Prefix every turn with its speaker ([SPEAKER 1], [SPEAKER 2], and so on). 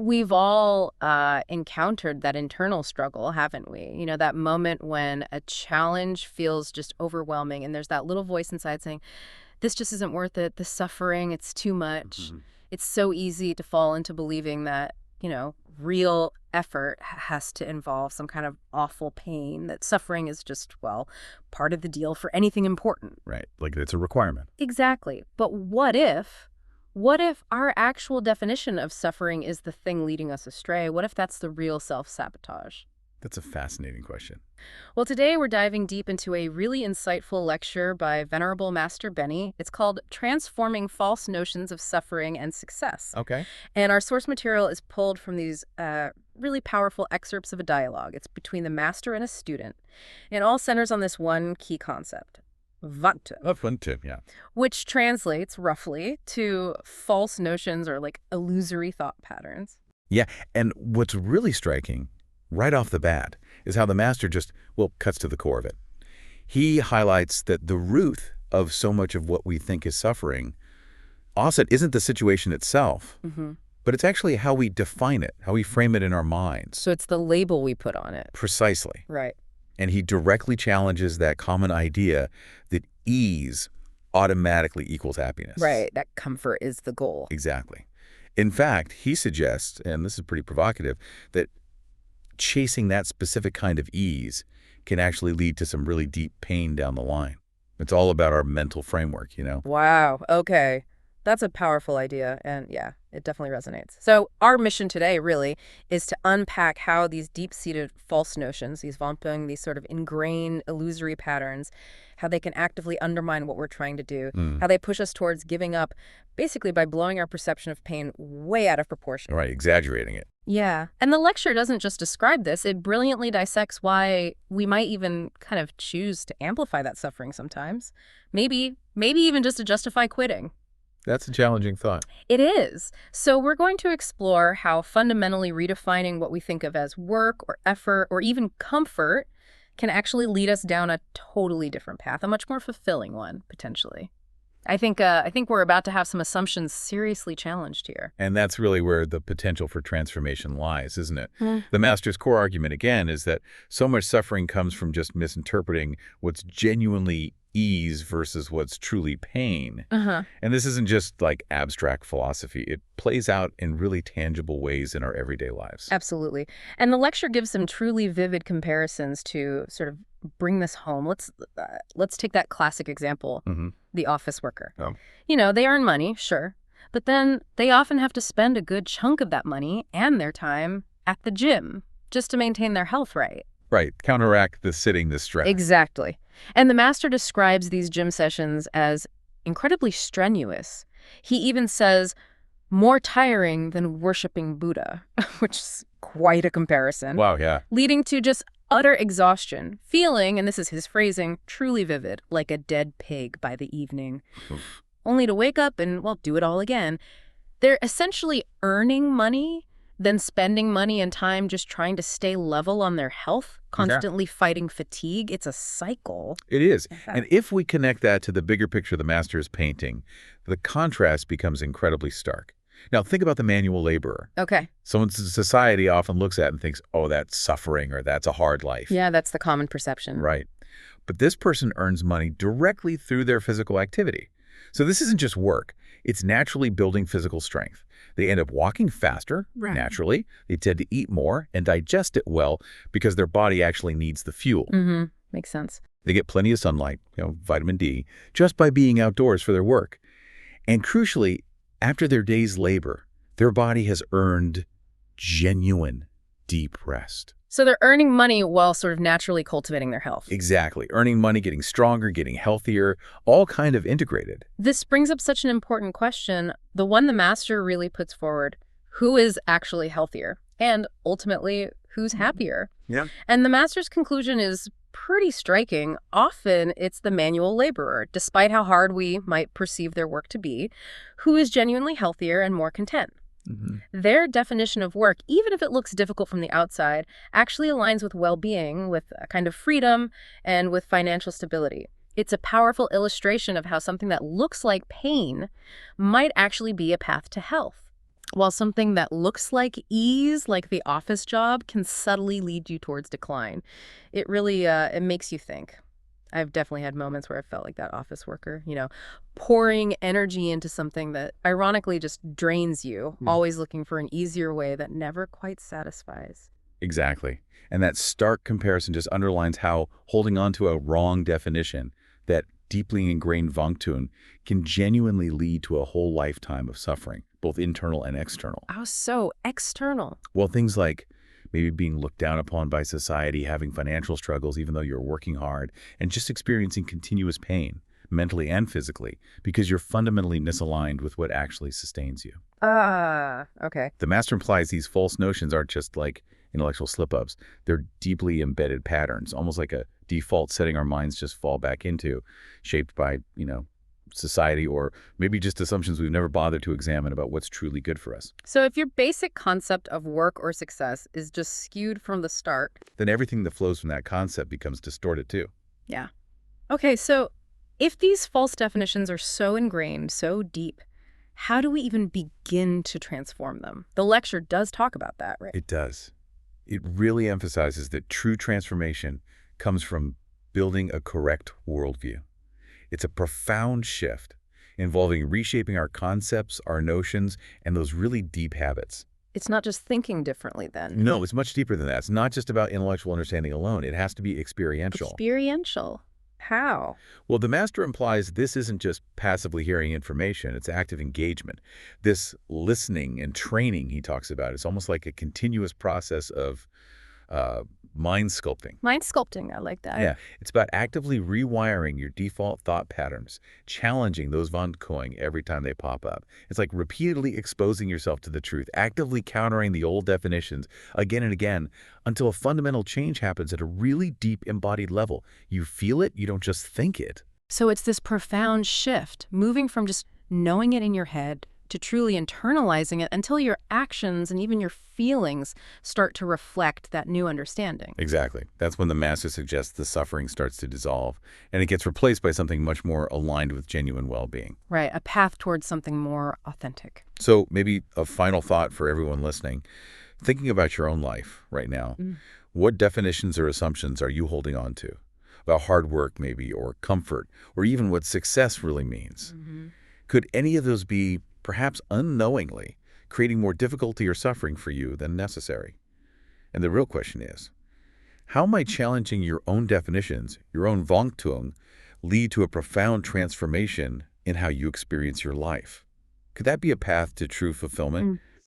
[SPEAKER 1] We've all encountered that internal struggle, haven't we? You know, that moment when a challenge feels just overwhelming and there's that little voice inside saying, this just isn't worth it. The suffering, it's too much. It's so easy to fall into believing that, you know, real effort has to involve some kind of awful pain, that suffering is just, well, part of the deal for anything important.
[SPEAKER 2] Right. Like it's a requirement.
[SPEAKER 1] Exactly. But what if our actual definition of suffering is the thing leading us astray? What if that's the real self-sabotage?
[SPEAKER 2] That's a fascinating question.
[SPEAKER 1] Well, today we're diving deep into a really insightful lecture by Venerable Master Bennie. It's called Transforming False Notions of Suffering and Success.
[SPEAKER 2] Okay.
[SPEAKER 1] And our source material is pulled from these really powerful excerpts of a dialogue. It's between the master and a student. And it all centers on this one key concept. Vọng,
[SPEAKER 2] Yeah.
[SPEAKER 1] which translates roughly to false notions or like illusory thought patterns.
[SPEAKER 2] Yeah. And what's really striking right off the bat is how the master just, well, cuts to the core of it. He highlights that the root of so much of what we think is suffering often isn't the situation itself, but it's actually how we define it, how we frame it in our minds.
[SPEAKER 1] So it's the label we put on it.
[SPEAKER 2] Precisely.
[SPEAKER 1] Right.
[SPEAKER 2] And he directly challenges that common idea that ease automatically equals happiness.
[SPEAKER 1] Right. That comfort is the goal.
[SPEAKER 2] Exactly. In fact, he suggests, and this is pretty provocative, that chasing that specific kind of ease can actually lead to some really deep pain down the line. It's all about our mental framework, you know?
[SPEAKER 1] Wow. Okay. That's a powerful idea. And yeah, it definitely resonates. So our mission today really is to unpack how these deep-seated false notions, these vamping, these sort of ingrained illusory patterns, how they can actively undermine what we're trying to do, how they push us towards giving up, basically by blowing our perception of pain way out of proportion.
[SPEAKER 2] Right, exaggerating it.
[SPEAKER 1] Yeah. And the lecture doesn't just describe this. It brilliantly dissects why we might even kind of choose to amplify that suffering sometimes. Maybe even just to justify quitting.
[SPEAKER 2] That's a challenging thought.
[SPEAKER 1] It is. So we're going to explore how fundamentally redefining what we think of as work or effort or even comfort can actually lead us down a totally different path, a much more fulfilling one, potentially. I think we're about to have some assumptions seriously challenged here.
[SPEAKER 2] And that's really where the potential for transformation lies, isn't it? The master's core argument, again, is that so much suffering comes from just misinterpreting what's genuinely ease versus what's truly pain. And this isn't just like abstract philosophy. It plays out in really tangible ways in our everyday lives.
[SPEAKER 1] Absolutely. And the lecture gives some truly vivid comparisons to sort of bring this home. Let's take that classic example, the office worker. You know, they earn money, sure, but then they often have to spend a good chunk of that money and their time at the gym just to maintain their health, right?
[SPEAKER 2] Right. Counteract the sitting, the stress.
[SPEAKER 1] Exactly. And the master describes these gym sessions as incredibly strenuous. He even says more tiring than worshiping Buddha, which is quite a comparison.
[SPEAKER 2] Wow, yeah.
[SPEAKER 1] Leading to just utter exhaustion, feeling, and this is his phrasing, truly vivid, like a dead pig by the evening. Only to wake up and, well, do it all again. They're essentially earning money, then spending money and time just trying to stay level on their health, constantly fighting fatigue. It's a cycle.
[SPEAKER 2] It is. And if we connect that to the bigger picture the master is painting, the contrast becomes incredibly stark. Now, think about the manual laborer.
[SPEAKER 1] Okay.
[SPEAKER 2] Someone society often looks at and thinks, oh, that's suffering or that's a hard life.
[SPEAKER 1] Yeah, that's the common perception.
[SPEAKER 2] Right. But this person earns money directly through their physical activity. So this isn't just work. It's naturally building physical strength. They end up walking faster, naturally. They tend to eat more and digest it well because their body actually needs the fuel.
[SPEAKER 1] Makes sense.
[SPEAKER 2] They get plenty of sunlight, vitamin D, just by being outdoors for their work. And crucially, after their day's labor, their body has earned genuine deep rest.
[SPEAKER 1] So they're earning money while sort of naturally cultivating their health.
[SPEAKER 2] Exactly. Earning money, getting stronger, getting healthier, all kind of integrated.
[SPEAKER 1] This brings up such an important question, the one the master really puts forward. Who is actually healthier? And ultimately, who's happier?
[SPEAKER 2] Yeah.
[SPEAKER 1] And the master's conclusion is pretty striking. Often it's the manual laborer, despite how hard we might perceive their work to be, who is genuinely healthier and more content. Their definition of work, even if it looks difficult from the outside, actually aligns with well-being, with a kind of freedom, and with financial stability. It's a powerful illustration of how something that looks like pain might actually be a path to health. While something that looks like ease, like the office job, can subtly lead you towards decline. It really, it makes you think. I've definitely had moments where I felt like that office worker, pouring energy into something that ironically just drains you, always looking for an easier way that never quite satisfies.
[SPEAKER 2] Exactly. And that stark comparison just underlines how holding on to a wrong definition, that deeply ingrained vọng can genuinely lead to a whole lifetime of suffering, both internal and external.
[SPEAKER 1] Oh, so external.
[SPEAKER 2] Well, things like maybe being looked down upon by society, having financial struggles even though you're working hard, and just experiencing continuous pain, mentally and physically, because you're fundamentally misaligned with what actually sustains you.
[SPEAKER 1] Okay.
[SPEAKER 2] The master implies these false notions aren't just like intellectual slip-ups. They're deeply embedded patterns, almost like a default setting our minds just fall back into, shaped by, society, or maybe just assumptions we've never bothered to examine about what's truly good for us.
[SPEAKER 1] So if your basic concept of work or success is just skewed from the start.
[SPEAKER 2] Then everything that flows from that concept becomes distorted too.
[SPEAKER 1] Yeah. Okay, so if these false definitions are so ingrained, so deep, how do we even begin to transform them? The lecture does talk about that, right?
[SPEAKER 2] It does. It really emphasizes that true transformation comes from building a correct worldview. It's a profound shift involving reshaping our concepts, our notions, and those really deep habits.
[SPEAKER 1] It's not just thinking differently then.
[SPEAKER 2] No, it's much deeper than that. It's not just about intellectual understanding alone. It has to be experiential.
[SPEAKER 1] Experiential. How?
[SPEAKER 2] Well, the master implies this isn't just passively hearing information. It's active engagement. This listening and training he talks about is almost like a continuous process of mind sculpting.
[SPEAKER 1] Mind sculpting, I like that.
[SPEAKER 2] Yeah, it's about actively rewiring your default thought patterns, challenging those vọng every time they pop up. It's like repeatedly exposing yourself to the truth, actively countering the old definitions again and again until a fundamental change happens at a really deep embodied level. You feel it, you don't just think it.
[SPEAKER 1] So it's this profound shift, moving from just knowing it in your head to truly internalizing it until your actions and even your feelings start to reflect that new understanding.
[SPEAKER 2] Exactly. That's when the master suggests the suffering starts to dissolve, and it gets replaced by something much more aligned with genuine well-being.
[SPEAKER 1] Right, a path towards something more authentic.
[SPEAKER 2] So maybe a final thought for everyone listening. Thinking about your own life right now, what definitions or assumptions are you holding on to? About hard work maybe, or comfort, or even what success really means. Could any of those be, perhaps unknowingly, creating more difficulty or suffering for you than necessary? And the real question is, how might challenging your own definitions, your own vọng, lead to a profound transformation in how you experience your life? Could that be a path to true fulfillment?